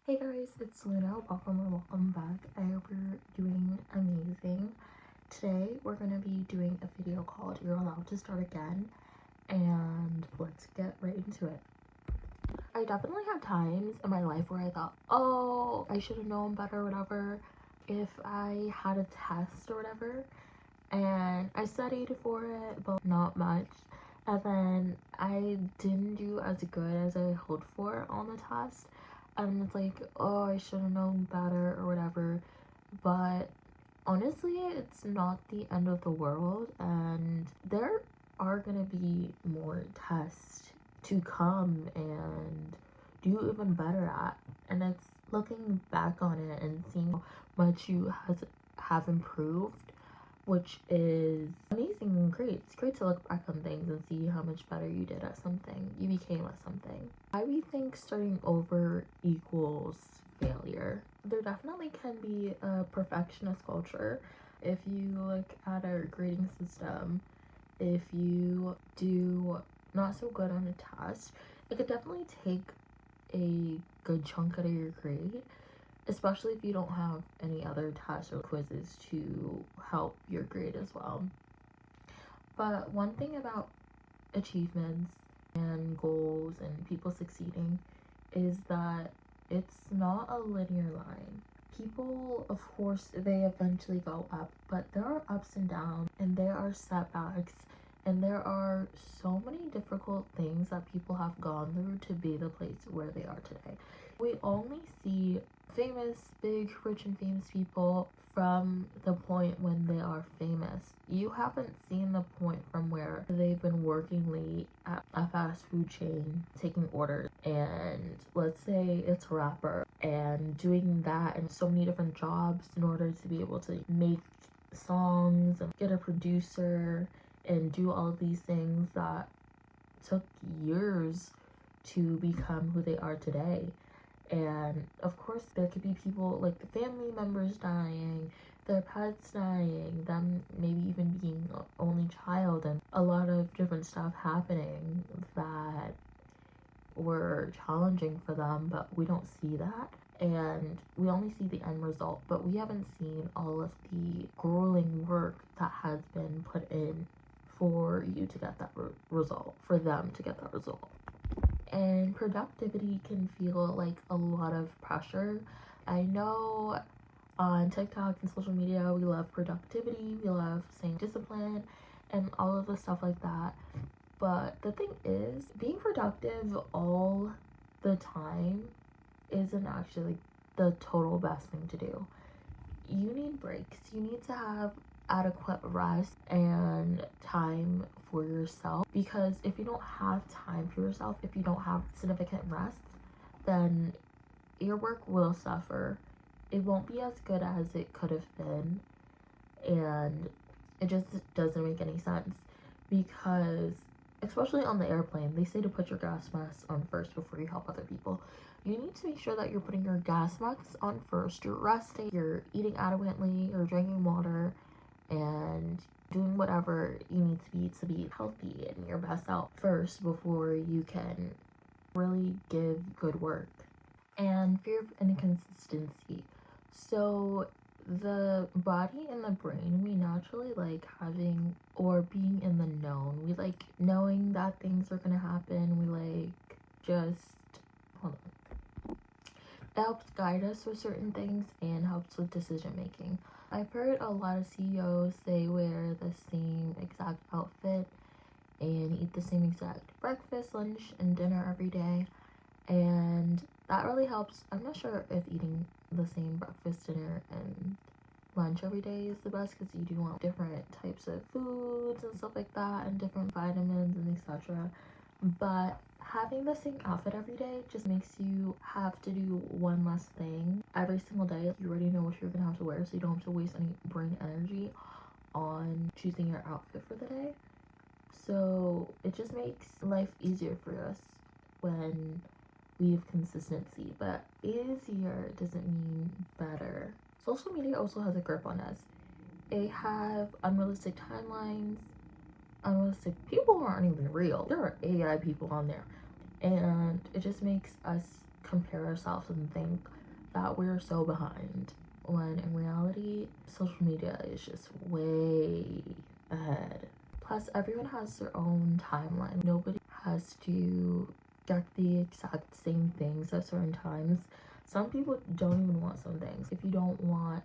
Hey guys, it's Luna. Welcome back. I hope you're doing amazing. Today we're going to be doing a video called You're Allowed to Start Again, and let's get right into it. I definitely had times in my life where I thought, oh, I should have known better or whatever if I had a test or whatever, and I studied for it, but not much. And then I didn't do as good as I hoped for on the test. And it's like, oh, I should have known better or whatever. But honestly, it's not the end of the world. And there are going to be more tests to come and do even better at. And it's looking back on it and seeing how much you have improved, which is amazing and great. It's great to look back on things and see how much better you did at something, you became at something. I really think starting over equals failure. There definitely can be a perfectionist culture. If you look at our grading system, if you do not so good on a test, it could definitely take a good chunk out of your grade, especially if you don't have any other tests or quizzes to help your grade as well. But one thing about achievements and goals and people succeeding is that it's not a linear line. People, of course, they eventually go up, but there are ups and downs, and there are setbacks, and there are so many difficult things that people have gone through to be the place where they are today. We only see famous, big, rich and famous people from the point when they are famous. You haven't seen the point from where they've been working late at a fast food chain, taking orders, and let's say it's a rapper, and doing that and so many different jobs in order to be able to make songs and get a producer and do all of these things that took years to become who they are today. And of course there could be people like the family members dying, their pets dying, them maybe even being an only child, and a lot of different stuff happening that were challenging for them, but we don't see that. And we only see the end result, but we haven't seen all of the grueling work that has been put in for you to get that result, for them to get that result. And productivity can feel like a lot of pressure. I know on TikTok and social media we love productivity, we love saying discipline and all of the stuff like that, but the thing is, being productive all the time isn't actually the total best thing to do. You need breaks. You need to have adequate rest and time for yourself, because if you don't have time for yourself, if you don't have significant rest, then your work will suffer. It won't be as good as it could have been, and it just doesn't make any sense, because especially on the airplane, they say to put your gas mask on first before you help other people. You need to make sure that you're putting your gas masks on first, you're resting, you're eating adequately, you're drinking water, and doing whatever you need to be healthy and your best self first before you can really give good work. And fear of inconsistency. So the body and the brain, we naturally like having or being in the known. We like knowing that things are gonna happen. We like just hold on. It helps guide us with certain things and helps with decision making. I've heard a lot of CEOs, they wear the same exact outfit and eat the same exact breakfast, lunch, and dinner every day, and that really helps. I'm not sure if eating the same breakfast, dinner, and lunch every day is the best, because you do want different types of foods and stuff like that, and different vitamins and etc. But having the same outfit every day just makes you have to do one less thing every single day. You already know what you're gonna have to wear, so you don't have to waste any brain energy on choosing your outfit for the day. So it just makes life easier for us when we have consistency. But easier doesn't mean better. Social media also has a grip on us. They have unrealistic timelines, unrealistic people who aren't even real. There are AI people on there, and it just makes us compare ourselves and think that we're so behind, when in reality, social media is just way ahead. Plus, everyone has their own timeline. Nobody has to get the exact same things at certain times. Some people don't even want some things. If you don't want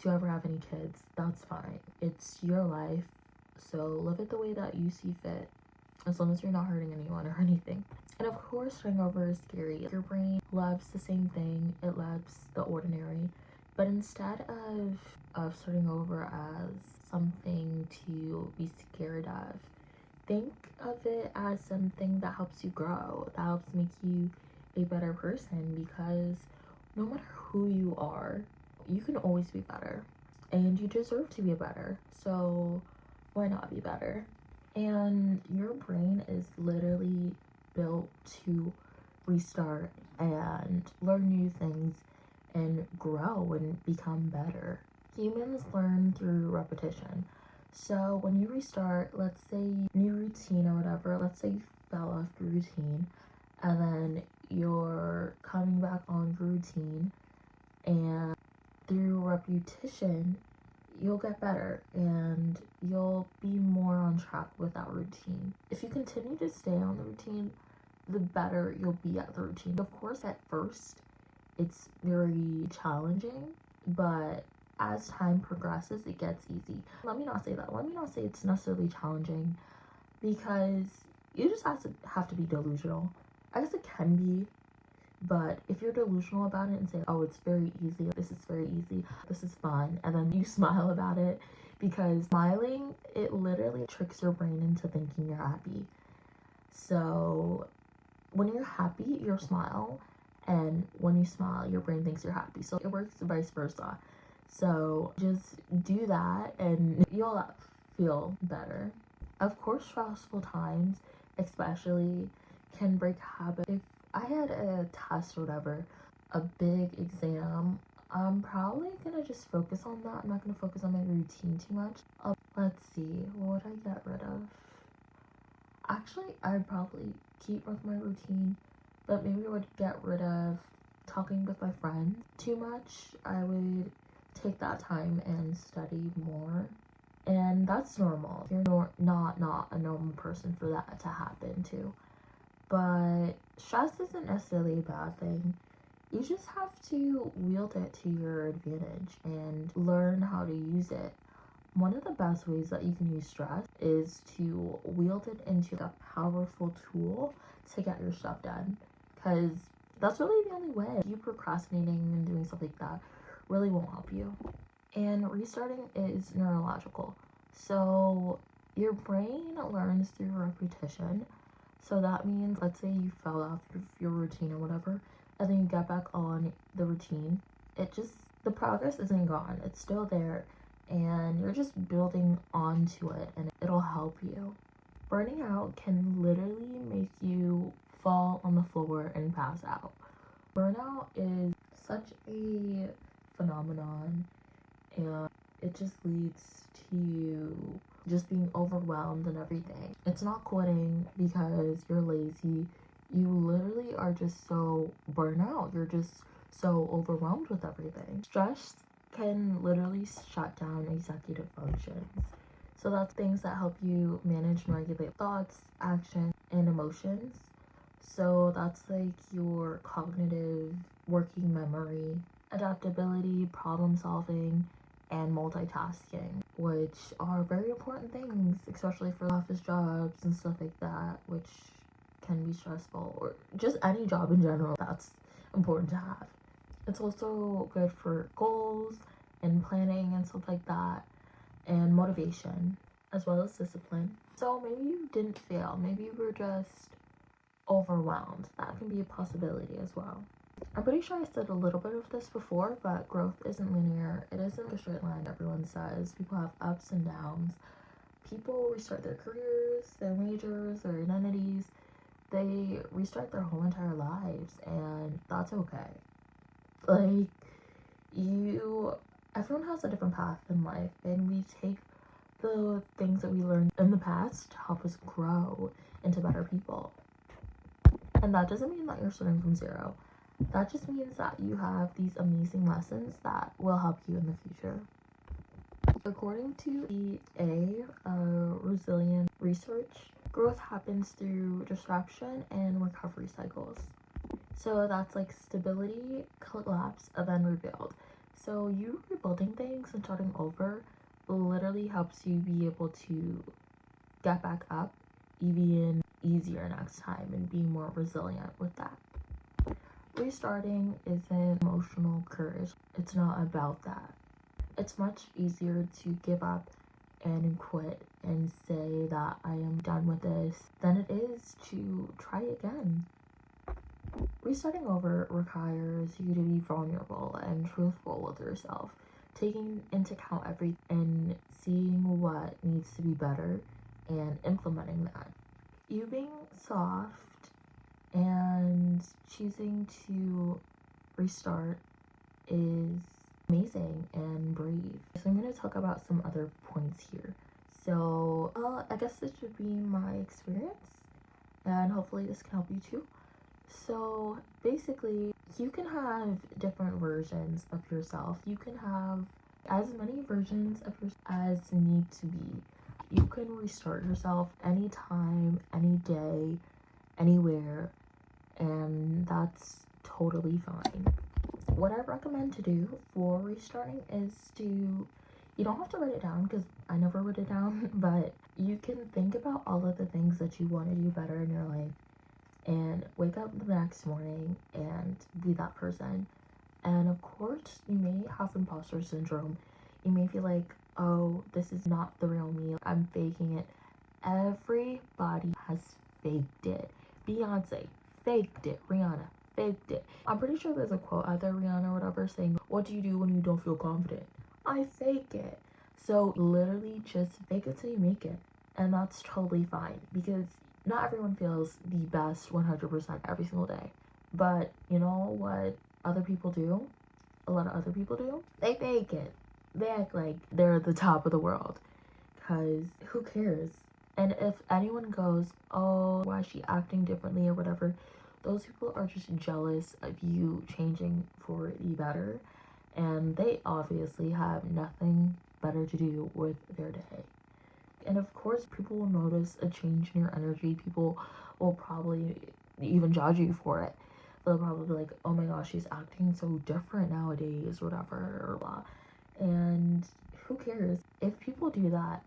to ever have any kids, that's fine. It's your life, so live it the way that you see fit, as long as you're not hurting anyone or anything. And of course, starting over is scary. Your brain loves the same thing, it loves the ordinary, but instead of starting over as something to be scared of, think of it as something that helps you grow, that helps make you a better person, because no matter who you are, you can always be better, and you deserve to be better, so why not be better? And your brain is literally built to restart and learn new things and grow and become better. Humans learn through repetition. So when you restart, let's say new routine or whatever, let's say you fell off the routine and then you're coming back on the routine, and through repetition you'll get better and you'll be more on track with that routine. If you continue to stay on the routine, the better you'll be at the routine. Of course, at first it's very challenging, but as time progresses, it gets easy. Let me not say that. Let me not say it's necessarily challenging, because you just have to be delusional. I guess it can be, but if you're delusional about it and say, oh, it's very easy, this is very easy, this is fun, and then you smile about it, because smiling, it literally tricks your brain into thinking you're happy. So when you're happy, you'll smile, and when you smile, your brain thinks you're happy. So it works vice versa. So just do that and you'll feel better. Of course, stressful times especially can break habits. If I had a test or whatever, a big exam, I'm probably gonna just focus on that. I'm not gonna focus on my routine too much. Let's see, what would I get rid of? Actually, I'd probably keep with my routine, but maybe I would get rid of talking with my friends too much. I would take that time and study more, and that's normal. You're not a normal person for that to happen to. But stress isn't necessarily a bad thing. You just have to wield it to your advantage and learn how to use it. One of the best ways that you can use stress is to wield it into a powerful tool to get your stuff done, because that's really the only way. You procrastinating and doing stuff like that really won't help you. And restarting is neurological. So your brain learns through repetition. So that means, let's say you fell off your routine or whatever, and then you get back on the routine. The progress isn't gone. It's still there, and you're just building onto it, and it'll help you. Burning out can literally make you fall on the floor and pass out. Burnout is such a phenomenon, and it just leads to you just being overwhelmed and everything. It's not quitting because you're lazy. You literally are just so burnt out. You're just so overwhelmed with everything. Stress can literally shut down executive functions. So that's things that help you manage and regulate thoughts, actions, and emotions. So that's like your cognitive working memory, adaptability, problem solving, and multitasking, which are very important things, especially for office jobs and stuff like that, which can be stressful, or just any job in general that's important to have. It's also good for goals and planning and stuff like that, and motivation, as well as discipline. So maybe you didn't fail, maybe you were just overwhelmed. That can be a possibility as well. I'm pretty sure I said a little bit of this before, but growth isn't linear. It isn't a straight line, everyone says. People have ups and downs. People restart their careers, their majors, their identities. They restart their whole entire lives, and that's okay. Like, everyone has a different path in life, and we take the things that we learned in the past to help us grow into better people. And that doesn't mean that you're starting from zero. That just means that you have these amazing lessons that will help you in the future. According to the resilient research, growth happens through disruption and recovery cycles. So that's like stability, collapse, and then rebuild. So you rebuilding things and starting over literally helps you be able to get back up even easier next time and be more resilient with that. Restarting isn't emotional courage. It's not about that. It's much easier to give up and quit and say that I am done with this than it is to try again. Restarting over requires you to be vulnerable and truthful with yourself, taking into account everything and seeing what needs to be better and implementing that. You being soft and choosing to restart is amazing and brave. So I'm going to talk about some other points here. So I guess this would be my experience, and hopefully this can help you too. So basically, you can have different versions of yourself. You can have as many versions of yourself as need to be. You can restart yourself anytime, any day, anywhere, and that's totally fine. What I recommend to do for restarting is you don't have to write it down because I never wrote it down, but you can think about all of the things that you want to do better in your life and wake up the next morning and be that person. And of course, you may have imposter syndrome. You may feel like, oh, this is not the real me. I'm faking it. Everybody has faked it. Beyonce faked it. Rihanna faked it. I'm pretty sure there's a quote out there, Rihanna or whatever, saying, what do you do when you don't feel confident? I fake it. So literally just fake it till you make it. And that's totally fine because not everyone feels the best 100% every single day. But you know what other people do? A lot of other people do? They fake it. They act like they're the top of the world. Because who cares? And if anyone goes, oh, why is she acting differently or whatever, those people are just jealous of you changing for the better. And they obviously have nothing better to do with their day. And of course, people will notice a change in your energy. People will probably even judge you for it. They'll probably be like, oh my gosh, she's acting so different nowadays, or whatever, or blah. And who cares? If people do that,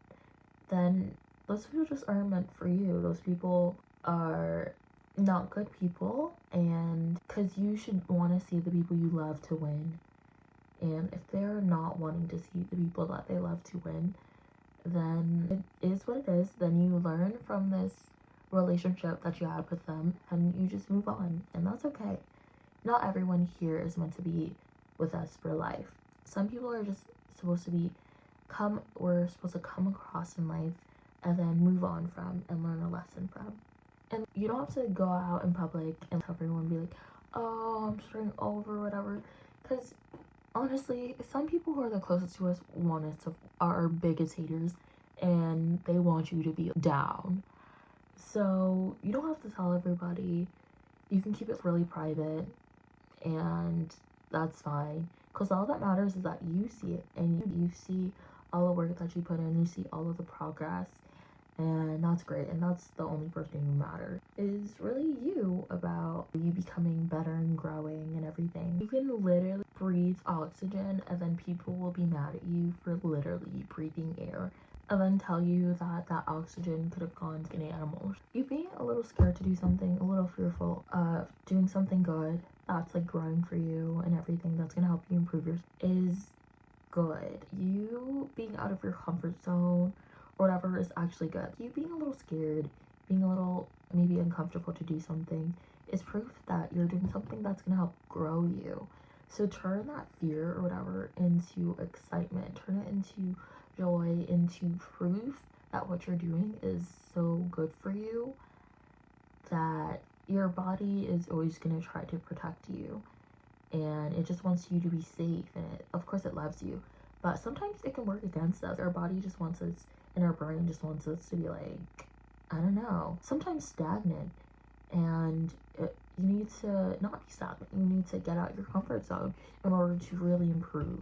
then those people just aren't meant for you. Those people are not good people, and because you should want to see the people you love to win. And if they're not wanting to see the people that they love to win, then it is what it is. Then you learn from this relationship that you had with them and you just move on, and that's okay. Not everyone here is meant to be with us for life. Some people are just supposed to we're supposed to come across in life and then move on from and learn a lesson from. And you don't have to go out in public and everyone be like, oh, I'm starting over, whatever, because honestly, some people who are the closest to us are our biggest haters, and they want you to be down. So you don't have to tell everybody. You can keep it really private, and that's fine. Because all that matters is that you see it, and you see all the work that you put in. You see all of the progress, and that's great. And that's the only person who matters, is really you, about you becoming better and growing and everything. You can literally breathe oxygen, and then people will be mad at you for literally breathing air, and then tell you that that oxygen could have gone to animals. You being a little scared to do something, a little fearful of doing something good that's like growing for you and everything that's gonna help you improve yourself is good. You being out of your comfort zone or whatever is actually good. You being a little scared, being a little maybe uncomfortable to do something is proof that you're doing something that's gonna help grow you. So turn that fear or whatever into excitement. Turn it into joy, into proof that what you're doing is so good for you that your body is always going to try to protect you, and it just wants you to be safe, and of course it loves you, but sometimes it can work against us. Our body just wants us, and our brain just wants us to be like, I don't know, sometimes stagnant, and you need to not be stagnant. You need to get out your comfort zone in order to really improve.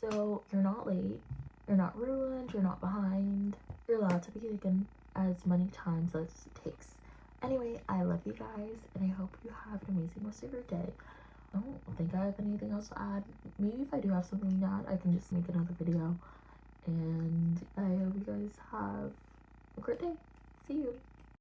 So you're not late, you're not ruined, you're not behind. You're allowed to be taken as many times as it takes. Anyway, I love you guys, and I hope you have an amazing rest of your day. I don't think I have anything else to add. Maybe if I do have something to add, I can just make another video. And I hope you guys have a great day. See you.